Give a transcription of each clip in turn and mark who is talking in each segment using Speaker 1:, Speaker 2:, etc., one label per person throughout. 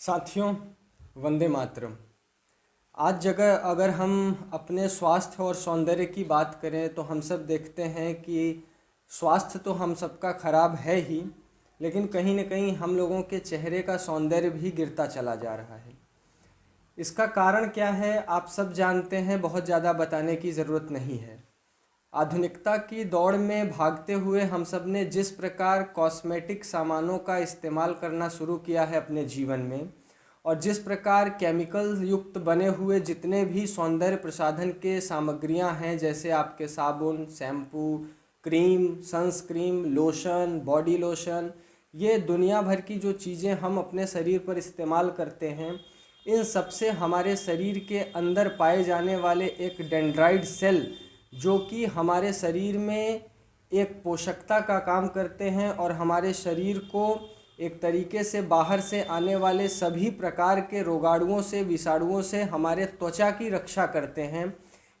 Speaker 1: साथियों, वंदे मातरम। आज जगह अगर हम अपने स्वास्थ्य और सौंदर्य की बात करें तो हम सब देखते हैं कि स्वास्थ्य तो हम सबका खराब है ही, लेकिन कहीं न कहीं हम लोगों के चेहरे का सौंदर्य भी गिरता चला जा रहा है। इसका कारण क्या है आप सब जानते हैं, बहुत ज़्यादा बताने की ज़रूरत नहीं है। आधुनिकता की दौड़ में भागते हुए हम सब ने जिस प्रकार कॉस्मेटिक सामानों का इस्तेमाल करना शुरू किया है अपने जीवन में, और जिस प्रकार केमिकल युक्त बने हुए जितने भी सौंदर्य प्रसाधन के सामग्रियां हैं, जैसे आपके साबुन, shampoo, cream, sunscreen, lotion, body lotion, ये दुनिया भर की जो चीज़ें हम अपने शरीर पर इस्तेमाल करते हैं, इन सब से हमारे शरीर के अंदर पाए जाने वाले एक डेंड्राइट सेल, जो कि हमारे शरीर में एक पोषकता का काम करते हैं और हमारे शरीर को एक तरीके से बाहर से आने वाले सभी प्रकार के रोगाणुओं से, विषाणुओं से हमारे त्वचा की रक्षा करते हैं।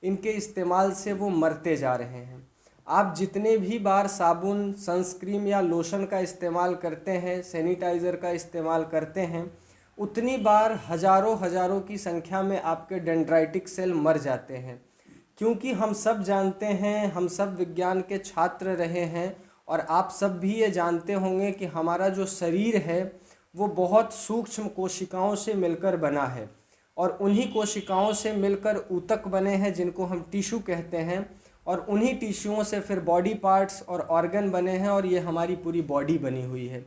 Speaker 1: इनके इस्तेमाल से वो मरते जा रहे हैं। आप जितने भी बार साबुन, सनस्क्रीन या लोशन का इस्तेमाल करते हैं, सैनिटाइज़र का इस्तेमाल करते हैं, उतनी बार हज़ारों हज़ारों की संख्या में आपके डेंड्राइटिक सेल मर जाते हैं। क्योंकि हम सब जानते हैं, हम सब विज्ञान के छात्र रहे हैं और आप सब भी ये जानते होंगे कि हमारा जो शरीर है वो बहुत सूक्ष्म कोशिकाओं से मिलकर बना है, और उन्हीं कोशिकाओं से मिलकर ऊतक बने हैं जिनको हम टिश्यू कहते हैं, और उन्हीं टिश्यूओं से फिर बॉडी पार्ट्स और ऑर्गन बने हैं, और ये हमारी पूरी बॉडी बनी हुई है।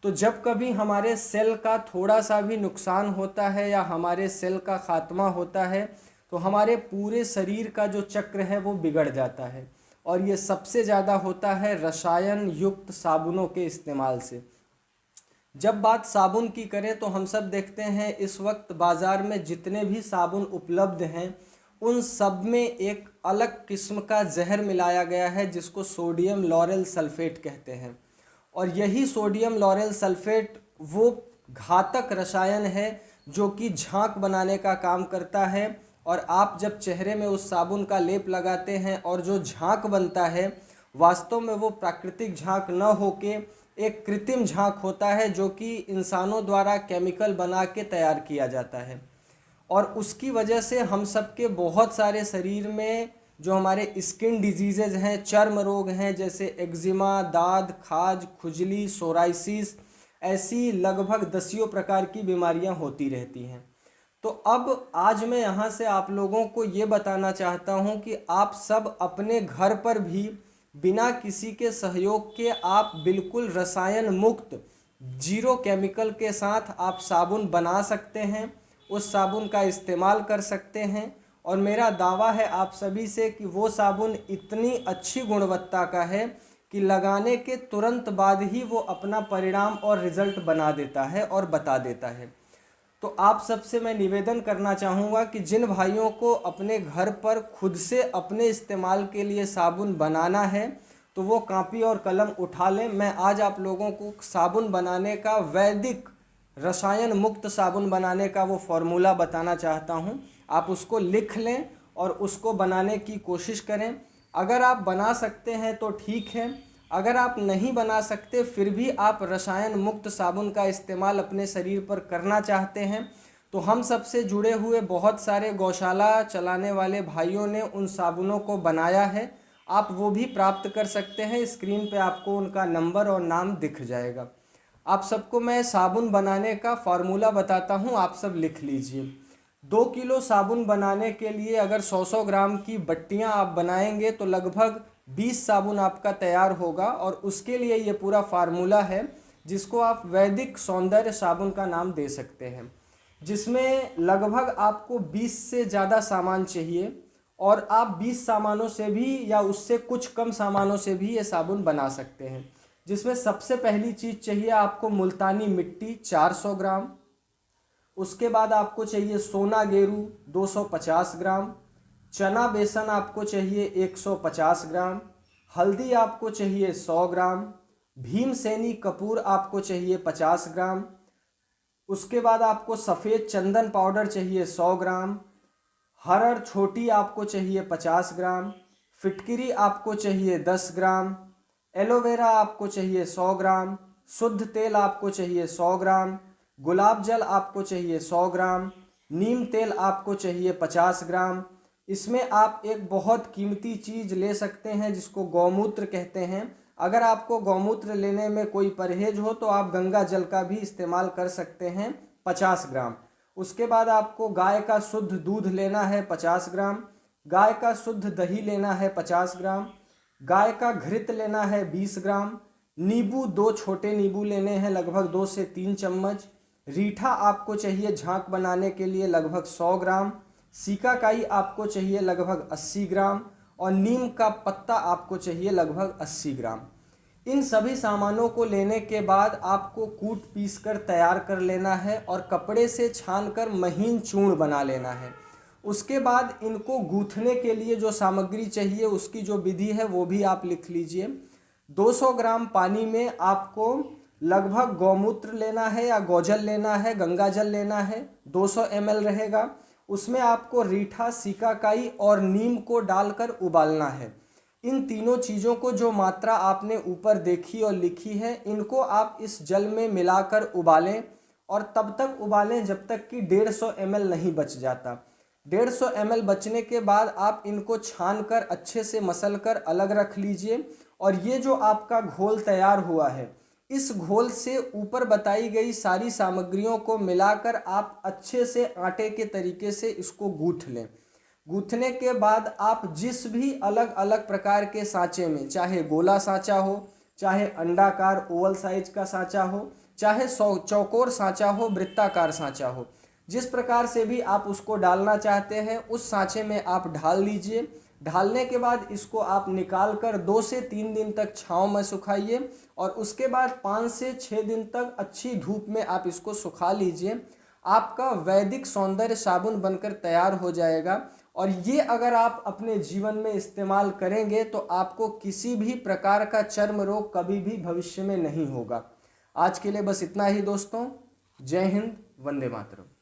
Speaker 1: तो जब कभी हमारे सेल का थोड़ा सा भी नुकसान होता है या हमारे सेल का खात्मा होता है, तो हमारे पूरे शरीर का जो चक्र है वो बिगड़ जाता है। और ये सबसे ज़्यादा होता है रसायन युक्त साबुनों के इस्तेमाल से। जब बात साबुन की करें तो हम सब देखते हैं इस वक्त बाज़ार में जितने भी साबुन उपलब्ध हैं, उन सब में एक अलग किस्म का जहर मिलाया गया है जिसको सोडियम लॉरेल सल्फेट कहते हैं। और यही सोडियम लॉरेल सल्फेट वो घातक रसायन है जो कि झाग बनाने का काम करता है। और आप जब चेहरे में उस साबुन का लेप लगाते हैं और जो झाग बनता है, वास्तव में वो प्राकृतिक झाग न होके एक कृत्रिम झाग होता है, जो कि इंसानों द्वारा केमिकल बना के तैयार किया जाता है। और उसकी वजह से हम सब के बहुत सारे शरीर में जो हमारे स्किन डिजीज़ेज हैं, चर्म रोग हैं, जैसे एक्जिमा, दाद, खाज, खुजली, सोराइसिस, ऐसी लगभग दसियों प्रकार की बीमारियां होती रहती हैं। तो अब आज मैं यहाँ से आप लोगों को ये बताना चाहता हूँ कि आप सब अपने घर पर भी बिना किसी के सहयोग के आप बिल्कुल रसायन मुक्त, जीरो केमिकल के साथ आप साबुन बना सकते हैं, उस साबुन का इस्तेमाल कर सकते हैं। और मेरा दावा है आप सभी से कि वो साबुन इतनी अच्छी गुणवत्ता का है कि लगाने के तुरंत बाद ही वो अपना परिणाम और रिजल्ट बना देता है और बता देता है। तो आप सबसे मैं निवेदन करना चाहूँगा कि जिन भाइयों को अपने घर पर खुद से अपने इस्तेमाल के लिए साबुन बनाना है, तो वो कापी और कलम उठा लें। मैं आज आप लोगों को साबुन बनाने का, वैदिक रसायन मुक्त साबुन बनाने का वो फॉर्मूला बताना चाहता हूँ। आप उसको लिख लें और उसको बनाने की कोशिश करें। अगर आप बना सकते हैं तो ठीक है, अगर आप नहीं बना सकते फिर भी आप रसायन मुक्त साबुन का इस्तेमाल अपने शरीर पर करना चाहते हैं, तो हम सबसे जुड़े हुए बहुत सारे गौशाला चलाने वाले भाइयों ने उन साबुनों को बनाया है। आप वो भी प्राप्त कर सकते हैं। स्क्रीन पे आपको उनका नंबर और नाम दिख जाएगा। आप सबको मैं साबुन बनाने का फार्मूला बताता हूँ, आप सब लिख लीजिए। 2 किलो साबुन बनाने के लिए अगर 100-100 ग्राम की बट्टियाँ आप बनाएंगे तो लगभग 20 साबुन आपका तैयार होगा। और उसके लिए ये पूरा फार्मूला है जिसको आप वैदिक सौंदर्य साबुन का नाम दे सकते हैं, जिसमें लगभग आपको 20 से ज़्यादा सामान चाहिए, और आप 20 सामानों से भी या उससे कुछ कम सामानों से भी ये साबुन बना सकते हैं। जिसमें सबसे पहली चीज़ चाहिए आपको मुल्तानी मिट्टी 400 ग्राम। उसके बाद आपको चाहिए सोना गेरू 250 ग्राम, चना बेसन आपको चाहिए 150 ग्राम, हल्दी आपको चाहिए 100 ग्राम, भीमसेनी कपूर आपको चाहिए 50 ग्राम। उसके बाद आपको सफ़ेद चंदन पाउडर चाहिए 100 ग्राम, हरड़ छोटी आपको चाहिए 50 ग्राम, फिटकिरी आपको चाहिए 10 ग्राम, एलोवेरा आपको चाहिए 100 ग्राम, शुद्ध तेल आपको चाहिए 100 ग्राम, गुलाब जल आपको चाहिए 100 ग्राम, नीम तेल आपको चाहिए 50 ग्राम। इसमें आप एक बहुत कीमती चीज़ ले सकते हैं जिसको गौमूत्र कहते हैं। अगर आपको गौमूत्र लेने में कोई परहेज हो तो आप गंगा जल का भी इस्तेमाल कर सकते हैं 50 ग्राम। उसके बाद आपको गाय का शुद्ध दूध लेना है 50 ग्राम, गाय का शुद्ध दही लेना है 50 ग्राम, गाय का घृत लेना है 20 ग्राम, नींबू 2 छोटे नींबू लेने हैं लगभग 2 से 3 चम्मच, रीठा आपको चाहिए झांक बनाने के लिए लगभग 100 ग्राम, सीकाकाई आपको चाहिए लगभग 80 ग्राम और नीम का पत्ता आपको चाहिए लगभग 80 ग्राम। इन सभी सामानों को लेने के बाद आपको कूट पीस कर तैयार कर लेना है और कपड़े से छान कर महीन चूर्ण बना लेना है। उसके बाद इनको गूँथने के लिए जो सामग्री चाहिए उसकी जो विधि है वो भी आप लिख लीजिए। 200 ग्राम पानी में आपको लगभग गौमूत्र लेना है या गौजल लेना है, गंगा जल लेना है, 200 ml रहेगा। उसमें आपको रीठा, सीकाकाई और नीम को डालकर उबालना है। इन तीनों चीज़ों को जो मात्रा आपने ऊपर देखी और लिखी है, इनको आप इस जल में मिलाकर उबालें और तब तक उबालें जब तक कि 150 ml नहीं बच जाता। 150 ml बचने के बाद आप इनको छान कर अच्छे से मसल कर अलग रख लीजिए। और ये जो आपका घोल तैयार हुआ है, इस घोल से ऊपर बताई गई सारी सामग्रियों को मिलाकर आप अच्छे से आटे के तरीके से इसको गूँथ लें। गूँथने के बाद आप जिस भी अलग अलग प्रकार के सांचे में, चाहे गोला सांचा हो, चाहे अंडाकार ओवल साइज का सांचा हो, चाहे चौकोर सांचा हो, वृत्ताकार सांचा हो, जिस प्रकार से भी आप उसको डालना चाहते हैं उस सांचे में आप ढाल लीजिए। ढालने के बाद इसको आप निकाल कर 2 से 3 दिन तक छांव में सुखाइए और उसके बाद 5 से 6 दिन तक अच्छी धूप में आप इसको सुखा लीजिए। आपका वैदिक सौंदर्य साबुन बनकर तैयार हो जाएगा और ये अगर आप अपने जीवन में इस्तेमाल करेंगे तो आपको किसी भी प्रकार का चर्म रोग कभी भी भविष्य में नहीं होगा। आज के लिए बस इतना ही दोस्तों। जय हिंद, वंदे मातरम।